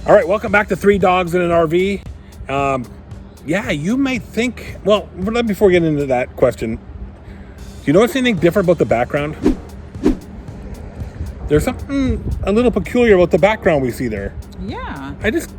All right, welcome back to Three Dogs in an RV. Yeah, you may think, well, before we get into that question, do you notice anything different about the background? There's something a little peculiar about the background we see there. Yeah. I just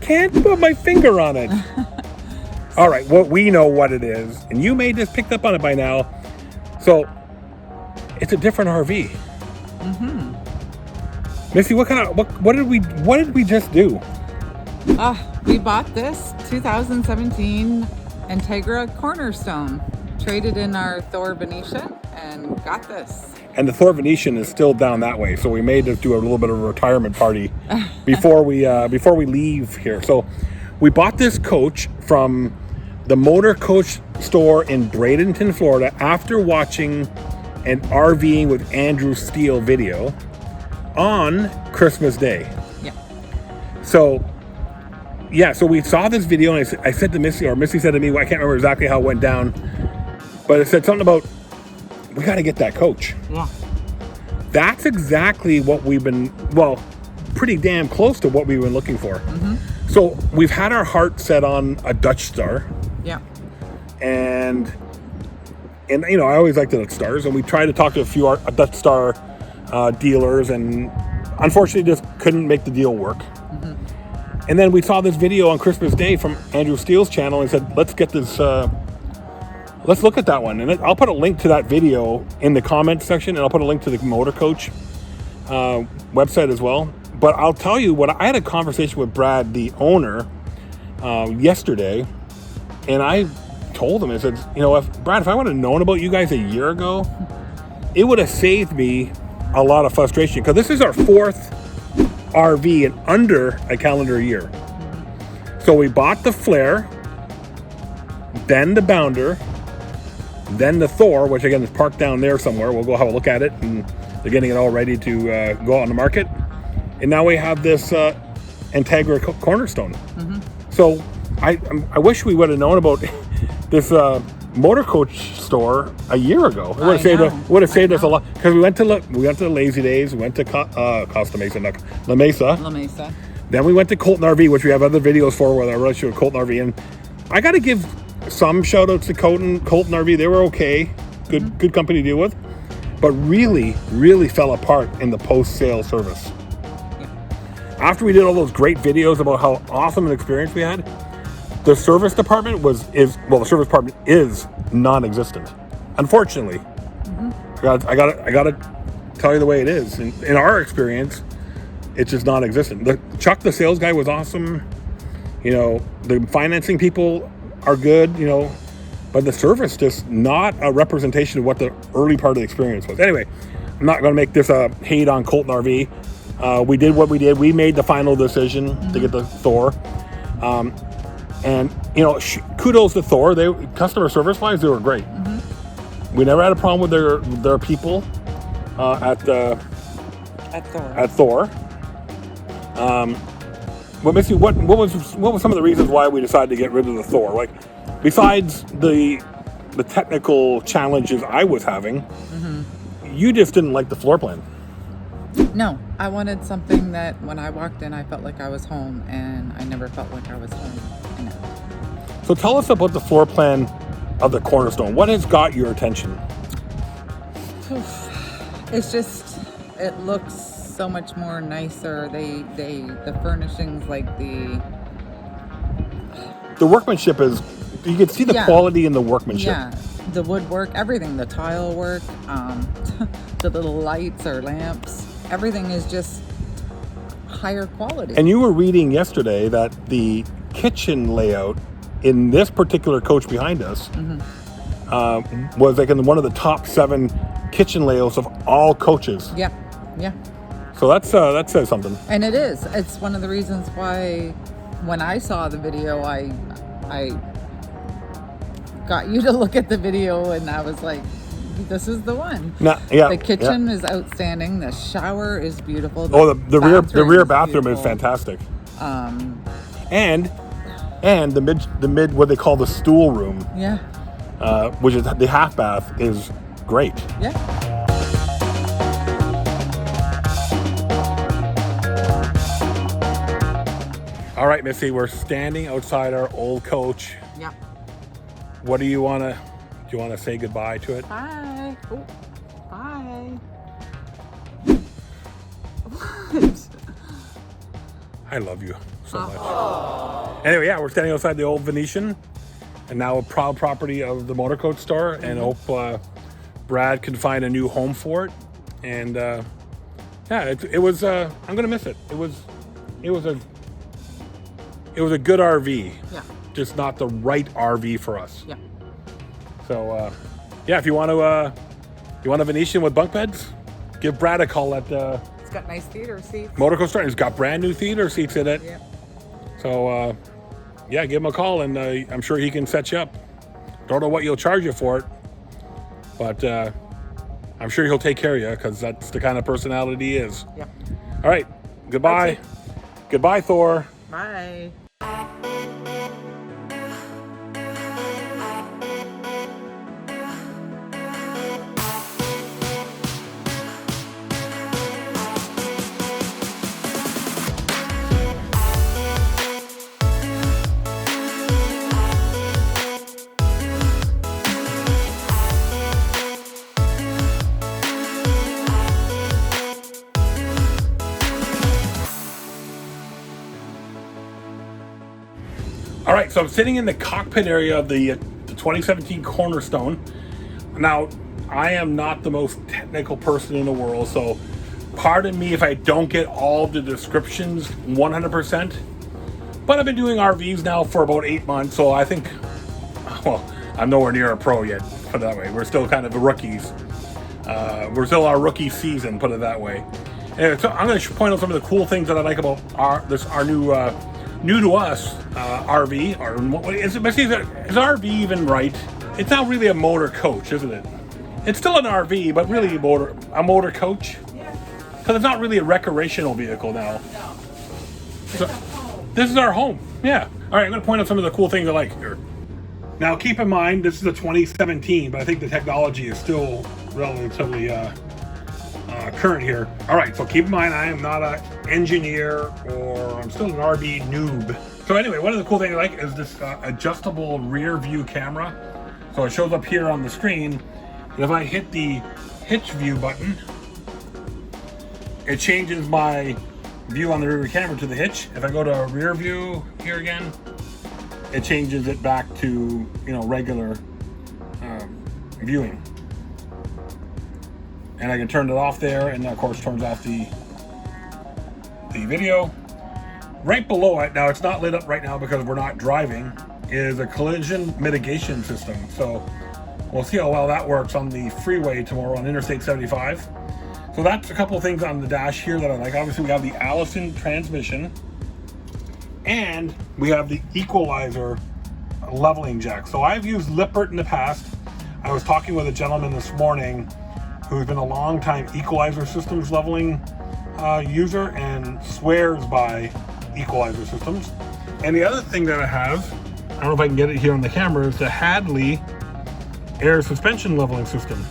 can't put my finger on it. All right, well, we know what it is, and you may just picked up on it by now. So, it's a different RV. Mm-hmm. Missy, what did we just do? We bought this 2017 Entegra Cornerstone. Traded in our Thor Venetian and got this. And the Thor Venetian is still down that way, so we may just do a little bit of a retirement party before we leave here. So we bought this coach from the Motorcoach Store in Bradenton, Florida, after watching an RVing with Andrew Steele video on Christmas Day. Yeah. So we saw this video, and I said to Missy, or Missy said to me, I can't remember exactly how it went down, but it said something about, we got to get that coach. Yeah. That's exactly what we've been, pretty damn close to what we've been looking for. Mm-hmm. So we've had our heart set on a Dutch Star. Yeah. And I always like the Dutch Stars, and we tried to talk to a few Dutch Star dealers, and unfortunately just couldn't make the deal work. Mm-hmm. And then we saw this video on Christmas Day from Andrew Steele's channel and said, let's get this, let's look at that one. And I'll put a link to that video in the comments section, and I'll put a link to the Motorcoach website as well. But I'll tell you what, I had a conversation with Brad, the owner, yesterday, and I told him, I said, if I would have known about you guys a year ago, it would have saved me a lot of frustration, because this is our fourth RV in under a calendar year. So we bought the Flare, then the Bounder, then the Thor, which again is parked down there somewhere. We'll go have a look at it, and they're getting it all ready to go out on the market. And now we have this Entegra Cornerstone. Mm-hmm. So I wish we would have known about this Motorcoach Store a year ago. It would have saved us a lot, because we went to the Lazy Days, we went to Costa Mesa, La Mesa. Then we went to Colton RV, which we have other videos for, where I really show Colton RV. And I got to give some shout outs to Colton RV. They were okay, good company to deal with, but really, really fell apart in the post-sale service. Yeah. After we did all those great videos about how awesome an experience we had, the service department is non-existent, unfortunately. Mm-hmm. I got to tell you the way it is. In our experience, it's just non-existent. Chuck, the sales guy, was awesome. The financing people are good. But the service just not a representation of what the early part of the experience was. Anyway, I'm not going to make this a hate on Colton RV. We did what we did. We made the final decision to get the Thor. And kudos to Thor. Customer service wise, they were great. Mm-hmm. We never had a problem with their people at Thor. But Missy, what was some of the reasons why we decided to get rid of the Thor? Like, besides the technical challenges I was having, mm-hmm. you just didn't like the floor plan. No, I wanted something that when I walked in, I felt like I was home, and I never felt like I was home in it. So tell us about the floor plan of the Cornerstone. What has got your attention? It's just, it looks so much more nicer. The furnishings, like the workmanship is, you can see the quality in the workmanship. Yeah, the woodwork, everything, the tile work, the little lights or lamps, everything is just higher quality. And you were reading yesterday that the kitchen layout in this particular coach behind us was like in one of the top 7 kitchen layouts of all coaches. Yeah. So that says something. And it is. It's one of the reasons why when I saw the video, I got you to look at the video, and I was like, this is the one. The kitchen is outstanding. The shower is beautiful. The rear bathroom is fantastic. And the mid what they call the stool room. Yeah. Which is the half bath, is great. Yeah. All right, Missy, we're standing outside our old coach. Yep. What do you want to, say goodbye to it? Bye. Oh, bye. What? I love you so much. Anyway, yeah, we're standing outside the old Venetian, and now a proud property of the Motorcoach Store, and hope Brad can find a new home for it. And yeah, it was. I'm gonna miss it. It was a good RV. Yeah. Just not the right RV for us. Yeah. So yeah, if you want a Venetian with bunk beds, give Brad a call at. It's got nice theater seats. Motorcoach Store. It's got brand new theater seats in it. Yeah. So yeah, give him a call, and I'm sure he can set you up. Don't know what you'll charge you for it, but I'm sure he'll take care of you because that's the kind of personality he is. Yep. All right. Goodbye. Goodbye, Thor. Bye. All right, so I'm sitting in the cockpit area of the 2017 Cornerstone. Now, I am not the most technical person in the world, so pardon me if I don't get all the descriptions 100%. But I've been doing RVs now for about 8 months, so I think, well, I'm nowhere near a pro yet, put it that way. We're still kind of rookies. We're still our rookie season, put it that way. Anyway, so I'm going to point out some of the cool things that I like about our new to us RV, or what is it? Is RV even right? It's not really a motor coach, isn't it? It's still an RV, but really a motor coach. Yeah. Because it's not really a recreational vehicle now. No. So, this is our home. Yeah. All right, I'm going to point out some of the cool things I like here. Now, keep in mind, this is a 2017, but I think the technology is still relatively current here. All right, so keep in mind, I am not an engineer, or I'm still an RV noob. So anyway, one of the cool things I like is this adjustable rear view camera. So it shows up here on the screen, and if I hit the hitch view button, it changes my view on the rear view camera to the hitch. If I go to rear view here again, it changes it back to, regular viewing. And I can turn it off there, and of course turns off the video. Right below it, now it's not lit up right now because we're not driving, is a collision mitigation system. So we'll see how well that works on the freeway tomorrow on Interstate 75. So that's a couple of things on the dash here that I like. Obviously we have the Allison transmission, and we have the equalizer leveling jack. So I've used Lippert in the past. I was talking with a gentleman this morning who's been a long time equalizer systems leveling user and swears by equalizer systems. And the other thing that I have, I don't know if I can get it here on the camera, is the Hadley air suspension leveling system.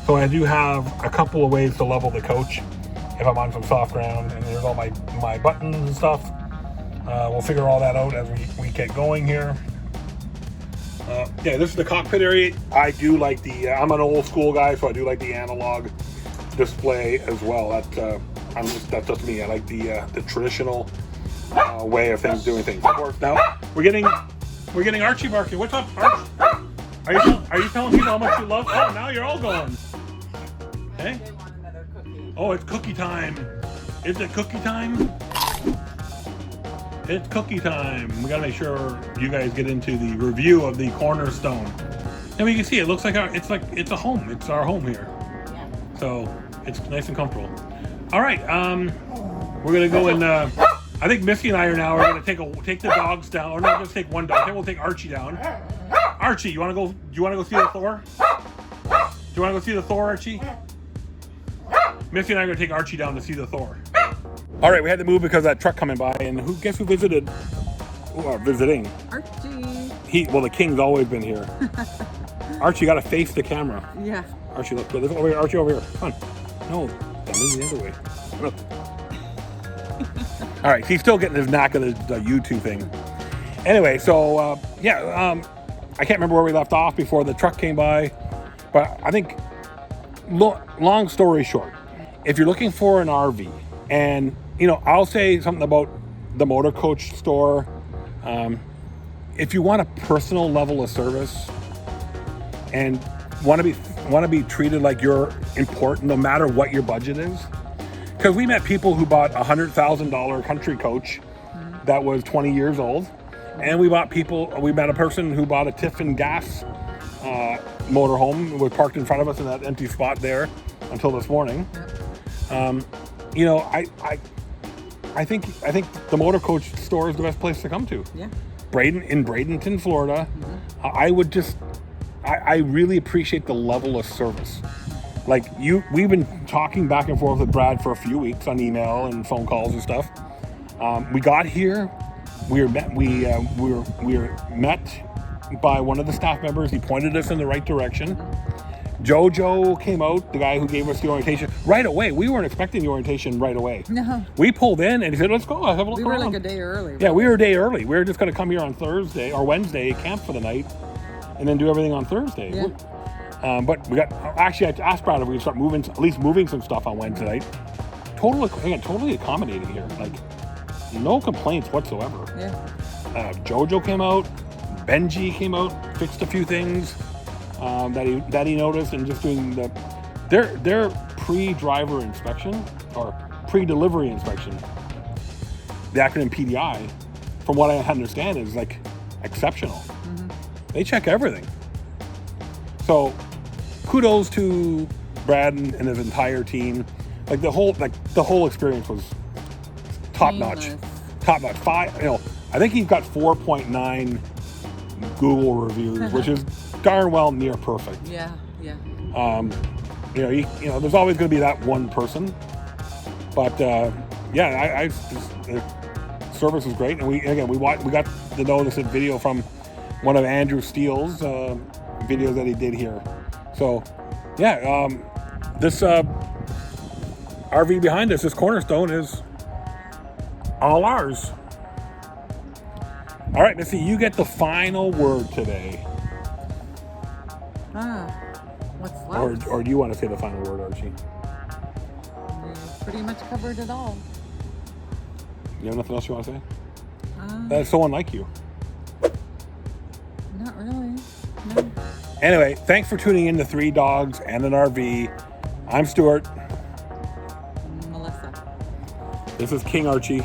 So I do have a couple of ways to level the coach if I'm on some soft ground, and there's all my buttons and stuff. We'll figure all that out as we get going here. Yeah, this is the cockpit area. I do like I'm an old school guy, so I do like the analog display as well. That's just me. I like the traditional way of doing things. Of course, now we're getting Archie barking. What's up, Archie? Are you telling people how much you love? Oh, now you're all going. Hey? They want another cookie. Oh, it's cookie time. Is it cookie time? It's cookie time. We gotta make sure you guys get into the review of the Cornerstone. And you can see it looks like it's a home. It's our home here. Yeah. So it's nice and comfortable. All right, we're gonna go and I think Missy and I are gonna take the dogs down. Or not, just take one dog. Then we'll take Archie down. Archie, you wanna go see the Thor? Do you wanna go see the Thor, Archie? Missy and I are gonna take Archie down to see the Thor. All right, we had to move because of that truck coming by, and guess who visited? Visiting. Archie. Well, the king's always been here. Archie, you gotta face the camera. Yeah. Archie, look over here. Archie, over here. Come on. No, that moves the other way. Look. All right, he's still getting his knack of the YouTube thing. Anyway, so I can't remember where we left off before the truck came by, but I think, long story short, if you're looking for an RV, and I'll say something about the Motorcoach Store. If you want a personal level of service and want to be treated like you're important, no matter what your budget is, because we met people who bought a $100,000 country coach that was 20 years old, and we met a person who bought a Tiffin gas motorhome, was parked in front of us in that empty spot there until this morning. I think the Motorcoach Store is the best place to come to. Yeah. In Bradenton, Florida. I really appreciate the level of service. Like we've been talking back and forth with Brad for a few weeks on email and phone calls and stuff. We got here, we were met by one of the staff members. He pointed us in the right direction. Jojo came out, the guy who gave us the orientation, right away. We weren't expecting the orientation right away. No. We pulled in and he said, let's go, have a look around. We were like a day early. Yeah, we were a day early. We were just going to come here on Thursday or Wednesday, camp for the night, and then do everything on Thursday. Yeah. But I asked Brad if we could start moving some stuff on Wednesday night. Totally accommodating here. Like, no complaints whatsoever. Yeah. Jojo came out, Benji came out, fixed a few things that he noticed, and just doing their pre-driver inspection or pre-delivery inspection. The acronym PDI, from what I understand, is like exceptional. They check everything. So kudos to Brad and his entire team. Like the whole experience was top notch. Top notch. I think he's got 4.9 Google reviews, which is darn well near perfect. Yeah. There's always going to be that one person, but the service was great, and we got to know this video from one of Andrew Steele's videos that he did here. So, this RV behind us, this Cornerstone, is all ours. All right, Missy, you get the final word today. What's left? Or do you want to say the final word, Archie? We pretty much covered it all. You have nothing else you want to say? That's so unlike you. Not really. No. Anyway, thanks for tuning in to 3 Dogs and an RV. I'm Stuart. Melissa. This is King Archie.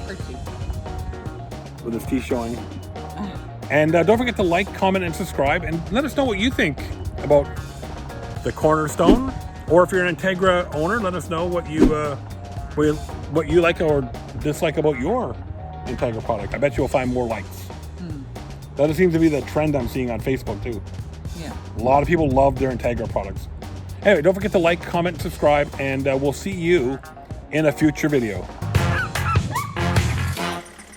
With his teeth showing. And don't forget to like, comment, and subscribe, and let us know what you think about the Cornerstone. Or if you're an Integra owner, let us know what you like or dislike about your Integra product. I bet you'll find more likes. That seems to be the trend I'm seeing on Facebook too. Yeah. A lot of people love their Integra products. Anyway, don't forget to like, comment, subscribe, and we'll see you in a future video.